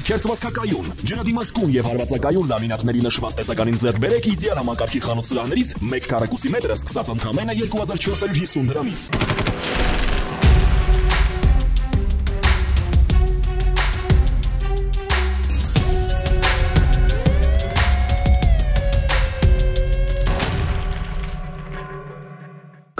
Քերծվածքակայուն, ջրադիմացկուն եւ հարվածակայուն լամինատների նշված տեսականին ձեռք բերեք իդեալ համակարգի խանութ սրահներից 1 քառակուսի մետրը սկսած ընդամենը 2450 դրամից։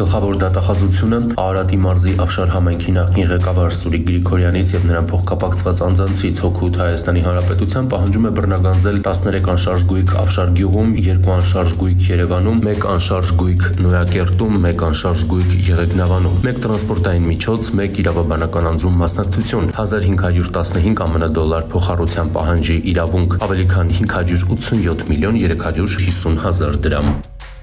Գլխավոր դատախազությունը Արարատի մարզի Աֆշար համայնքի նախկին ղեկավար Սուրիկ Գրիգորյանից եւ նրան փոխկապակցված անձանցից Հօգուտ Հայաստանի Հանրապետության պահանջում է բռնագանձել 13 անշարժ գույք Աֆշար գյուղում, 2 անշարժ գույք Երևանում, 1 անշարժ գույք Նոյակերտում, 1 անշարժ գույք Եղեգնավանում, 1 տրանսպորտային միջոց, 1 իրավաբանական անձում մասնակցություն, 1515 ԱՄՆ դոլար փոխառության պահանջի իրավունք, ավելի քան 587 միլիոն 350 հազար դրամ։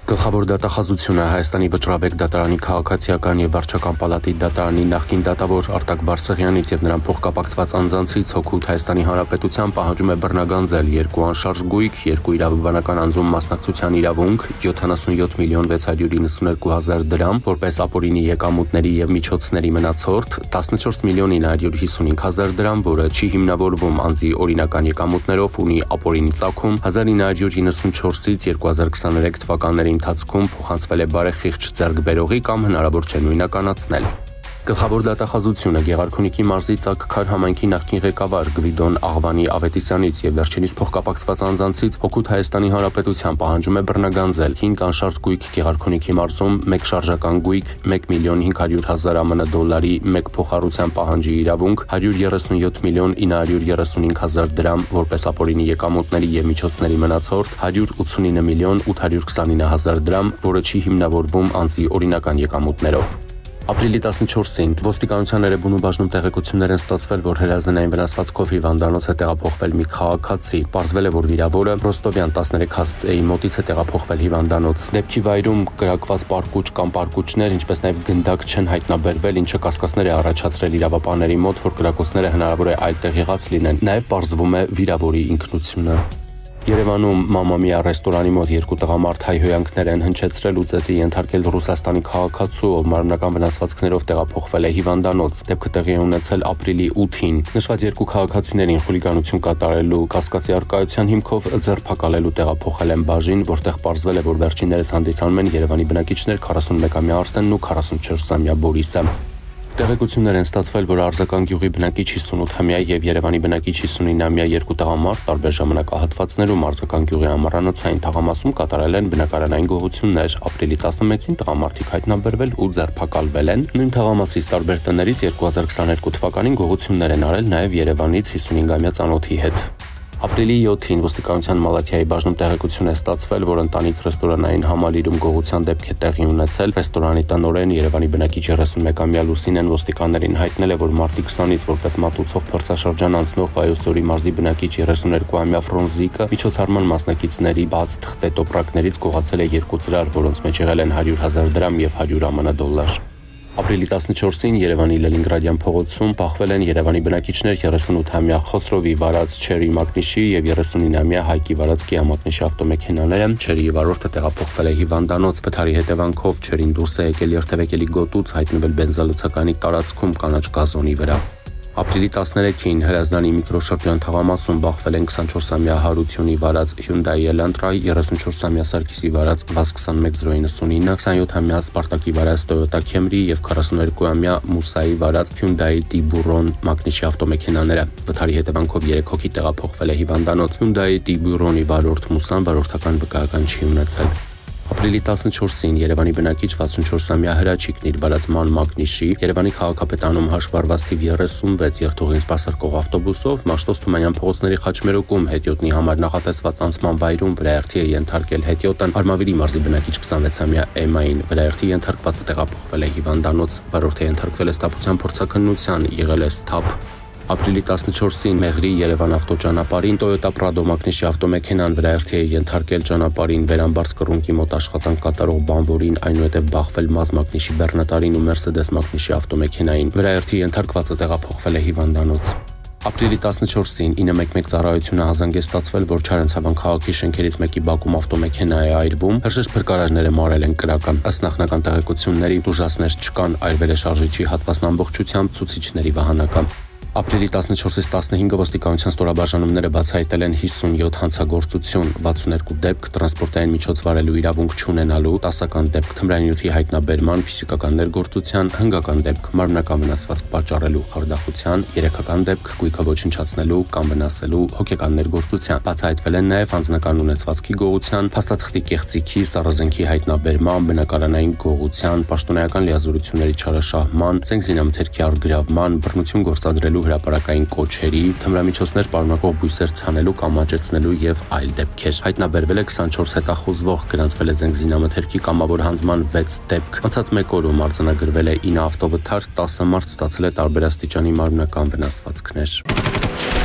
Գլխավոր դատախազությունը Հայաստանի վճռաբեկ դատարանի քաղաքացիական եւ վարչական պալատի դատարանի նախկին դատավոր Արտակ Բարսեղյանից եւ նրան փոխկապակցված անձանցից Հօգուտ Հայաստանի Հանրապետության պահանջում է բռնագանձել 2 անշարժ գույք, 2 իրավաբանական անձում մասնակցության իրավունք, 77 միլիոն 692 հազար դրամ, որպես ապօրինի եկամուտների եւ միջոցների մնացորդ, 14 միլիոն 955 հազար դրամ, որը չի հիմնավորվում անձի օրինական եկամուտներով, ունի ապօրինի ծագում, 1994-ից 2023 թվականների ընթացքում փոխանցվել է բարեխիղճ ձեռքբերողի կամ հնարավոր չէ նույնականացնել։ Գլխավոր դատախազությունը Գեղարքունիքի մարզի Ծակքար համայնքի նախկին ղեկավար Գվիդոն Աղվանի Ավետիսյանից եւ վերջինիս փոխկապակցված անձանցից Հօգուտ Հայաստանի Հանրապետության պահանջում է բռնագանձել 5 անշարժ գույք Գեղարքունիքի մարզում, 1 շարժական գույք, 1 միլիոն 500 հազար ԱՄՆ դոլարի, 1 փոխառության պահանջի իրավունք, 137 միլիոն 935 հազար դրամ, որպես ապօրինի եկամուտների եւ միջոցների մնացորդ, 189 միլիոն 829 հազար դրամ, որը չի հիմնավորվում անձի օրինական եկամուտներով։ Ապրիլի 14-ին ոստիկանության Էրեբունու բաժնում տեղեկություններ են ստացվել, որ հրազենային վնասվածքով հիվանդանոց է տեղափոխվել մի քաղաքացի։ Պարզվել է, որ վիրավորը Ռոստովյան 13 հասցեի մոտից է տեղափոխվել հիվանդանոց։ Դեպքի վայրում կրակված պարկուճ կամ պարկուճներ, ինչպես նաև գնդակ չեն հայտնաբերվել, ինչը կասկածներ է առաջացրել իրավապահների մոտ, որ կրակոցները հնարավոր է այլտեղ եղած լինեն։ Նաև պարզվում է վիրավորի ինքնությունը։ Երևանում Մամամիա ռեստորանի մոտ 2 տղամարդ հայհոյանքներ են հնչեցրել ու ծեծի ենթարկել Ռուսաստանի քաղաքացու, ով մարմնական վնասվածքներով տեղափոխվել է հիվանդանոց։ Դեպքը տեղի է ունեցել ապրիլի 8-ին։ Նշված 2 քաղաքացիներին խուլիգանություն կատարելու կասկածի առկայության հիմքով ձերբակալելու տեղափոխել են բաժին, որտեղ պարզվել է, որ վերջիններս հանդիպանում են Երևանի բնակիչներ 41-ամյա Արսենն ու 44-ամյա Բորիսը։ Տեղեկություններ են ստացվել, որ Արձական գյուղի բնակիչ 58-ամյա եւ Երևանի բնակիչ 59-ամյա 2 տղամարդ տարբեր ժամանակահատվածներում Արձական գյուղի ամառանոցային թաղամասում կատարել են բնակարանային գողություններ։ Ապրիլի 11-ին տղամարդիկ հայտնաբերվել ու ձերբակալվել են։ Նույն թաղամասից տարբեր տներից 2022 թվականին գողություններ են արել նաեւ Երևանից 55-ամյա ծանոթի հետ։ Ապրիլի 7-ին ոստիկանության Մալաթիայի բաժնում տեղեկություն է ստացվել, որ ընտանիք ռեստորանային համալիրում գողության դեպք է տեղի ունեցել։ Ռեստորանի տնօրեն Երևանի բնակիչ 31-ամյա Լուսինեն ոստիկաններին հայտնել է, որ մարտի 20-ից որպես մատուցող փորձաշրջան անցնող Վայոց ձորի մարզի բնակիչ 32-ամյա Ֆրոնզիկը միջոցառման մասնակիցների բաց թղթե տոպրակներից գողացել է 2 ծրար, որոնց մեջ եղել են 100,000 դրամ եւ 100 ԱՄՆ դոլար։ Ապրիլի 14-ին Երևանի Լենինգրադյան փողոցում փախվել են Երևանի բնակիչներ 38-ամյա Խոսրովի վարած Չերի Մակնիշի եւ 39-ամյա Հայկի վարած Կիա Մակնիշի ավտոմեքենաները։ Չերիի վարորդը տեղափոխվել է հիվանդանոց, վթարի հետևանքով Չերին դուրս է եկել երթևեկելի գոտուց, հայտնվել բենզալցականի տարածքում կանաչ գազոնի վրա։ Ապրիլի 13-ին Հրազդանի միկրոշրջան թաղամասում բախվել են 24-ամյա Հարությունի վարած Hyundai Elantra-ի, 34-ամյա Սարգիսի վարած VAZ-21099, 27-ամյա Սպարտակի վարած Toyota Camry եւ 42-ամյա Մուսայի վարած Hyundai Tiburon Մակնիշի ավտոմեքենաները։ Վթարի հետևանքով 3 հոգի տեղափոխվել է հիվանդանոց։ Hyundai Tiburon-ի վարորդ Մուսան վարորդական վկայական չի ունեցել։ Ապրիլի 14-ին Երևանի բնակիչ 64-ամյա Հրաչիկն իր վարածման Մակնիշի Երևանի քաղաքապետանում հաշվառված թիվ 36 երթուղին սպասարկող ավտոբուսով Մաշտոց Թումանյան փողոցների խաչմերուկում հետիոտնի համար նախատեսված անցման վայրում վրաերթի է ենթարկել հետիոտն Արմավիրի մարզի բնակիչ 26-ամյա Էմային։ Վրաերթի ենթարկվածը տեղափոխվել է հիվանդանոց, վարորդը ենթարկվել է սթափության փորձաքննության, եղել է սթափ։ Ապրիլի 14-ին Մեղրի Երևան ավտոճանապարհին Toyota Prado Մակնիշի ավտոմեքենան վրաերթի է ենթարկել ճանապարհին Վերամբարձ կռունկի մոտ աշխատանք կատարող բանվորին, այնուհետև բախվել ՄԱԶ Մակնիշի բեռնատարին ու Mercedes Մակնիշի ավտոմեքենային։ Վրաերթի ենթարկվածը տեղափոխվել է հիվանդանոց։ Ապրիլի 14-ին 911 ծառայությունը հազանգ է ստացվել, որ Չարենցավան քաղաքի շենքերից մեկի բակում ավտոմեքենա է այրվում։ Հրշեջ փրկարարները մարել են կրակը։ Ըստ նախնական տեղեկությունների դժվարներ չկան, այրվել է շարժիչի հատվածն ամբողջությամբ, ցուցիչների վահանակը։ Ապրիլի 14-ից 15-ը ոստիկանության ստորաբաժանումները բացահայտել են 57 հանցագործություն, 62 դեպք տրանսպորտային միջոց վարելու իրավունք չունենալու, 10-ական դեպք թմրանյութի հայտնաբերման, ֆիզիկական ներգործության, հնգական դեպք մարմնական վնասվածք պատճառելու խարդախության, 3-ական դեպք գույքը ոչնչացնելու կամ վնասելու հոգեկան ներգործության։ Բացահայտվել են նաև անձնական ունեցվածքի գողության, փաստաթղթի կեղծիքի, սառնազենքի հայտնաբերման, բնակարանային գողության, պաշտոնայական լիազորությունների չարաշահման, զենգզինամթերքի առգրավման, բռնություն գործադրելու հրապարակային կոչերի, թմրամիջոցներ պարունակող բույսեր ցանելու կամ աճեցնելու եւ այլ դեպքեր։ Հայտնաբերվել է 24 հետախուզվող, գրանցվել է զենգզինամթերքի կամավոր հանձնման 6 դեպք։ Անցած 1 օրում արձանագրվել է 9 ավտովթար, 10 մարդ ստացել է տարբեր աստիճանի մարմնական վնասվածքներ։